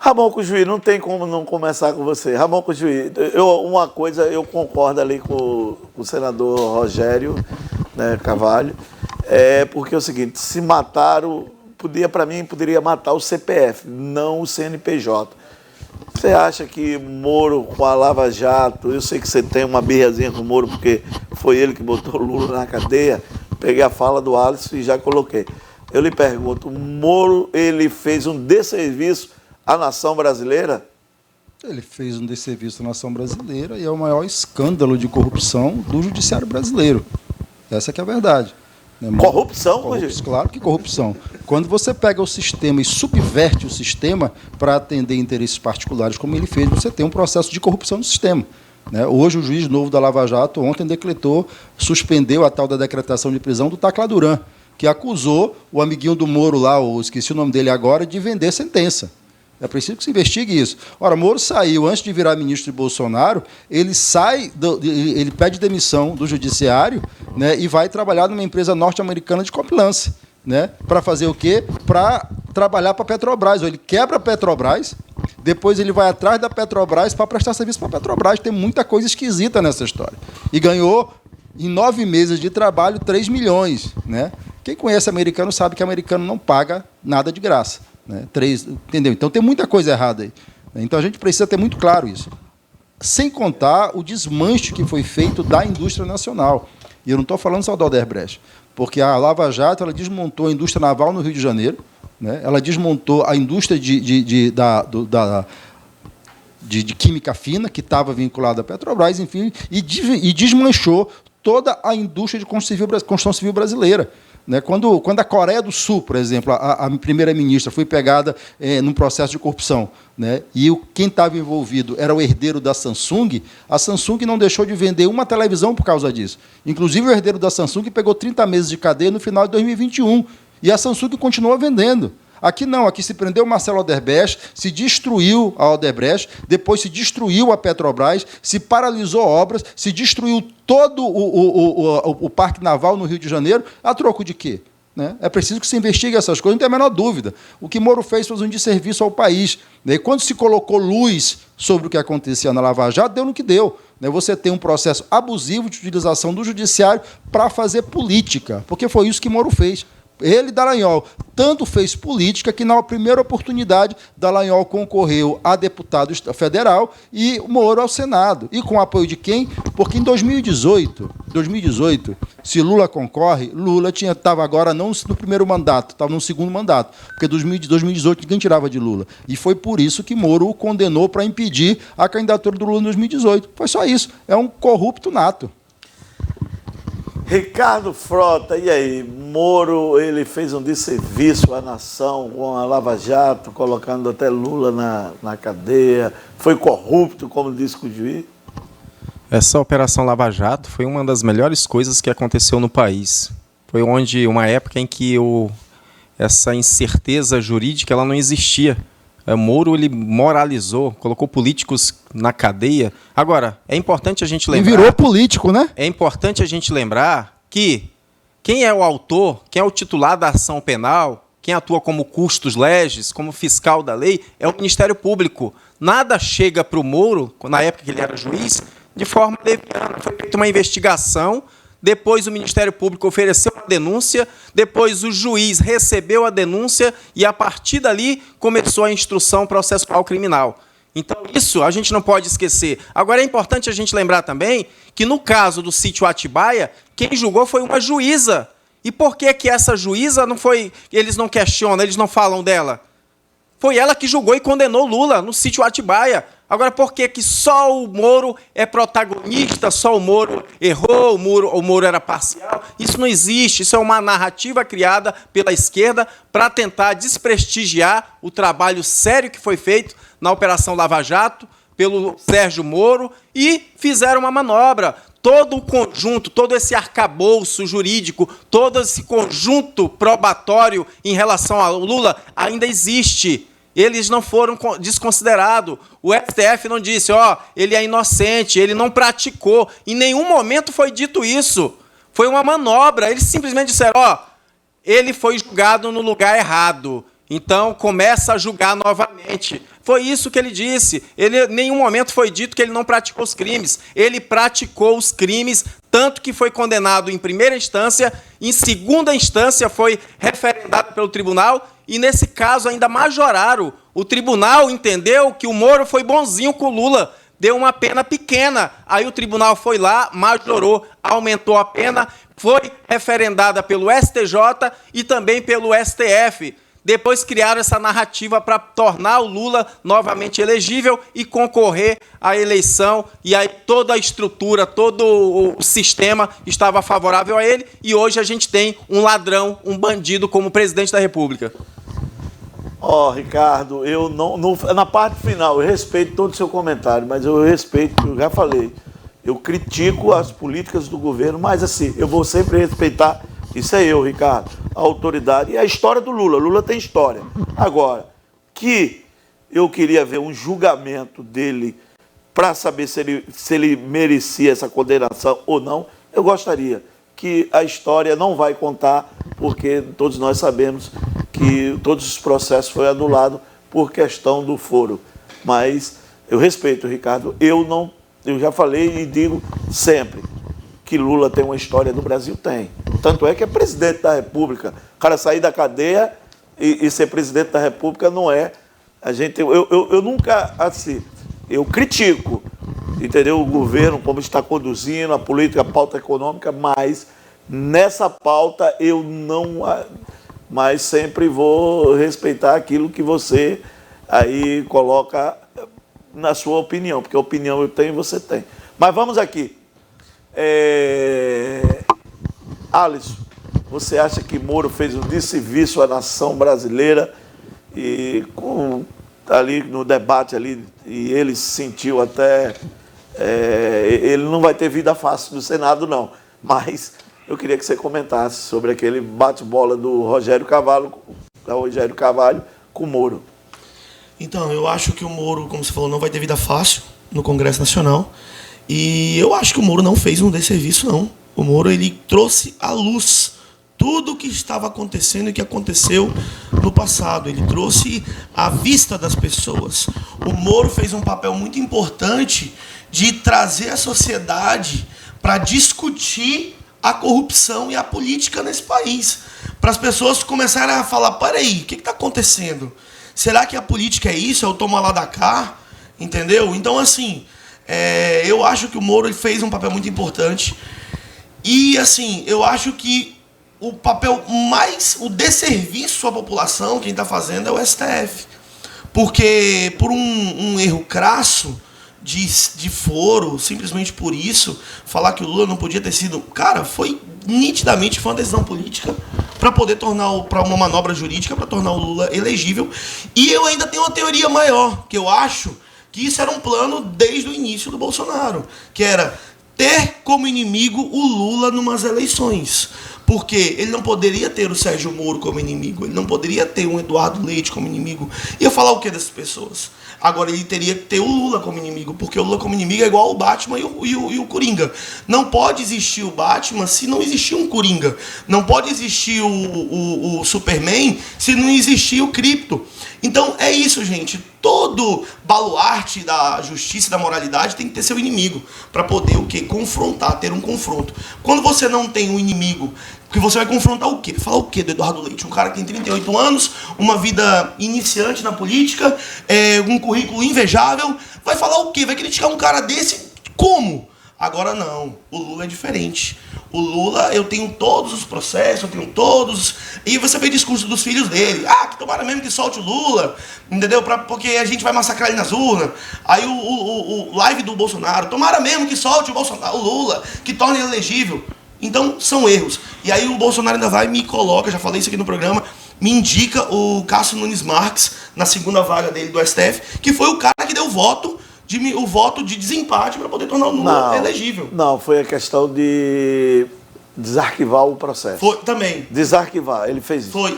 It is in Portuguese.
Ramon Cujuí, não tem como não começar com você. Ramon Cujuí, uma coisa eu concordo ali com o senador Rogério, né, Carvalho, porque é o seguinte, se mataram, para mim, poderia matar o CPF, não o CNPJ. Você acha que Moro com a Lava Jato, eu sei que você tem uma birrazinha com o Moro, porque foi ele que botou o Lula na cadeia, peguei a fala do Alisson e já coloquei. Eu lhe pergunto, Moro, ele fez um desserviço à nação brasileira? Ele fez um desserviço à nação brasileira e é o maior escândalo de corrupção do judiciário brasileiro. Essa que é a verdade. Corrupção? Claro que corrupção. Quando você pega o sistema e subverte o sistema para atender interesses particulares, como ele fez, você tem um processo de corrupção no sistema. Hoje, o juiz novo da Lava Jato, ontem, suspendeu a tal da decretação de prisão do Tacla Duran, que acusou o amiguinho do Moro lá, esqueci o nome dele agora, de vender sentença. É preciso que se investigue isso. Ora, Moro saiu, antes de virar ministro de Bolsonaro, ele pede demissão do judiciário, né, e vai trabalhar numa empresa norte-americana de compliance. Né, para fazer o quê? Para trabalhar para a Petrobras. Ele quebra a Petrobras, depois ele vai atrás da Petrobras para prestar serviço para a Petrobras. Tem muita coisa esquisita nessa história. E ganhou, em 9 meses de trabalho, 3 milhões. Né? Quem conhece americano sabe que americano não paga nada de graça. Né? Entendeu? Então tem muita coisa errada aí. Então a gente precisa ter muito claro isso. Sem contar o desmanche que foi feito da indústria nacional. E eu não estou falando só da Odebrecht, porque a Lava Jato ela desmontou a indústria naval no Rio de Janeiro, né? Ela desmontou a indústria de química fina, que estava vinculada à Petrobras, enfim, e desmanchou toda a indústria de construção civil brasileira. Né? Quando a Coreia do Sul, por exemplo, a primeira-ministra foi pegada num processo de corrupção, né? E quem estava envolvido era o herdeiro da Samsung, a Samsung não deixou de vender uma televisão por causa disso. Inclusive, o herdeiro da Samsung pegou 30 meses de cadeia no final de 2021, e a Samsung continuou vendendo. Aqui não, aqui se prendeu o Marcelo Odebrecht, se destruiu a Odebrecht, depois se destruiu a Petrobras, se paralisou obras, se destruiu todo o Parque Naval no Rio de Janeiro, a troco de quê? Né? É preciso que se investigue essas coisas, não tem a menor dúvida. O que Moro fez foi um desserviço ao país. E quando se colocou luz sobre o que acontecia na Lava Jato, deu no que deu. Você tem um processo abusivo de utilização do judiciário para fazer política, porque foi isso que Moro fez. Ele, Dallagnol, tanto fez política que, na primeira oportunidade, Dallagnol concorreu a deputado federal e Moro ao Senado. E com o apoio de quem? Porque em 2018, se Lula concorre, Lula estava agora não no primeiro mandato, estava no segundo mandato, porque em 2018 ninguém tirava de Lula. E foi por isso que Moro o condenou para impedir a candidatura do Lula em 2018. Foi só isso. É um corrupto nato. Ricardo Frota, e aí? Moro, ele fez um desserviço à nação com a Lava Jato, colocando até Lula na cadeia. Foi corrupto, como disse o juiz? Essa Operação Lava Jato foi uma das melhores coisas que aconteceu no país. Foi uma época em que essa incerteza jurídica ela não existia. Moro ele moralizou, colocou políticos na cadeia. Agora, é importante a gente lembrar... E virou político, né? É importante a gente lembrar que quem é o autor, quem é o titular da ação penal, quem atua como custos legis, como fiscal da lei, é o Ministério Público. Nada chega para o Moro, na época que ele era juiz, de forma leviana. Foi feita uma investigação, depois o Ministério Público ofereceu a denúncia, depois o juiz recebeu a denúncia e, a partir dali, começou a instrução processual criminal. Então, isso a gente não pode esquecer. Agora, é importante a gente lembrar também que, no caso do sítio Atibaia, quem julgou foi uma juíza. E por que essa juíza não foi... Eles não questionam, eles não falam dela? Foi ela que julgou e condenou Lula no sítio Atibaia. Agora, por que só o Moro é protagonista, só o Moro errou, o Moro era parcial? Isso não existe, isso é uma narrativa criada pela esquerda para tentar desprestigiar o trabalho sério que foi feito na Operação Lava Jato pelo Sérgio Moro e fizeram uma manobra. Todo o conjunto, todo esse arcabouço jurídico, todo esse conjunto probatório em relação ao Lula ainda existe. Eles não foram desconsiderados. O STF não disse, ele é inocente, ele não praticou. Em nenhum momento foi dito isso. Foi uma manobra. Eles simplesmente disseram, ele foi julgado no lugar errado. Então, começa a julgar novamente. Foi isso que ele disse. Ele, em nenhum momento foi dito que ele não praticou os crimes. Ele praticou os crimes, tanto que foi condenado em primeira instância, em segunda instância foi referendado pelo tribunal e, nesse caso, ainda majoraram. O tribunal entendeu que o Moro foi bonzinho com o Lula, deu uma pena pequena. Aí o tribunal foi lá, majorou, aumentou a pena, foi referendada pelo STJ e também pelo STF. Depois criaram essa narrativa para tornar o Lula novamente elegível e concorrer à eleição. E aí toda a estrutura, todo o sistema estava favorável a ele. E hoje a gente tem um ladrão, um bandido como presidente da República. Ricardo, eu não, na parte final, eu respeito todo o seu comentário, mas eu respeito, eu já falei, eu critico as políticas do governo, mas assim, eu vou sempre respeitar, isso é eu, Ricardo, a autoridade e a história do Lula. Lula tem história. Agora, que eu queria ver um julgamento dele para saber se ele merecia essa condenação ou não, eu gostaria que a história não vai contar, porque todos nós sabemos que todos os processos foram anulados por questão do foro. Mas eu respeito, Ricardo, eu já falei e digo sempre que Lula tem uma história do Brasil, tem. Tanto é que é presidente da República. O cara sair da cadeia e ser presidente da República não é. Eu nunca, assim, eu critico, entendeu, o governo, como está conduzindo a política, a pauta econômica, mas nessa pauta eu não... Mas sempre vou respeitar aquilo que você aí coloca na sua opinião, porque a opinião eu tenho e você tem. Mas vamos aqui. Alisson, você acha que Moro fez um desserviço à nação brasileira e ali no debate ali, e ele se sentiu até... ele não vai ter vida fácil no Senado, não, mas... Eu queria que você comentasse sobre aquele bate-bola do Rogério Carvalho com o Moro. Então, eu acho que o Moro, como você falou, não vai ter vida fácil no Congresso Nacional. E eu acho que o Moro não fez um desserviço, não. O Moro, ele trouxe à luz tudo o que estava acontecendo e que aconteceu no passado. Ele trouxe à vista das pessoas. O Moro fez um papel muito importante de trazer a sociedade para discutir a corrupção e a política nesse país. Para as pessoas começarem a falar, peraí, o que está acontecendo? Será que a política é isso? É o toma lá da cá? Entendeu? Então, assim, eu acho que o Moro fez um papel muito importante. E, assim, eu acho que o papel mais... O desserviço à população, quem está fazendo é o STF. Porque, por um erro crasso... De foro, simplesmente por isso, falar que o Lula não podia ter sido... Cara, nitidamente foi uma decisão política para poder para uma manobra jurídica, para tornar o Lula elegível. E eu ainda tenho uma teoria maior, que eu acho que isso era um plano desde o início do Bolsonaro, que era ter como inimigo o Lula numas eleições. Porque ele não poderia ter o Sérgio Moro como inimigo, ele não poderia ter um Eduardo Leite como inimigo. Ia falar o que dessas pessoas? Agora ele teria que ter o Lula como inimigo, porque o Lula como inimigo é igual o Batman e o Coringa. Não pode existir o Batman se não existir um Coringa. Não pode existir o Superman se não existir o Krypto. Então é isso, gente. Todo baluarte da justiça e da moralidade tem que ter seu inimigo para poder o quê? Confrontar, ter um confronto. Quando você não tem um inimigo, porque você vai confrontar o quê? Falar o quê do Eduardo Leite? Um cara que tem 38 anos, uma vida iniciante na política, um currículo invejável. Vai falar o quê? Vai criticar um cara desse? Como? Agora não. O Lula é diferente. O Lula, eu tenho todos os processos, eu tenho todos... E você vê o discurso dos filhos dele. Que tomara mesmo que solte o Lula, entendeu? Porque a gente vai massacrar ele nas urnas. Aí o live do Bolsonaro. Tomara mesmo que solte o Lula, que torne ele elegível. Então, são erros. E aí o Bolsonaro ainda vai e me coloca, já falei isso aqui no programa, me indica o Cássio Nunes Marques, na segunda vaga dele do STF, que foi o cara que deu o voto de desempate para poder tornar o Lula elegível. Não, foi a questão de desarquivar o processo. Foi também. Desarquivar, ele fez isso. Foi.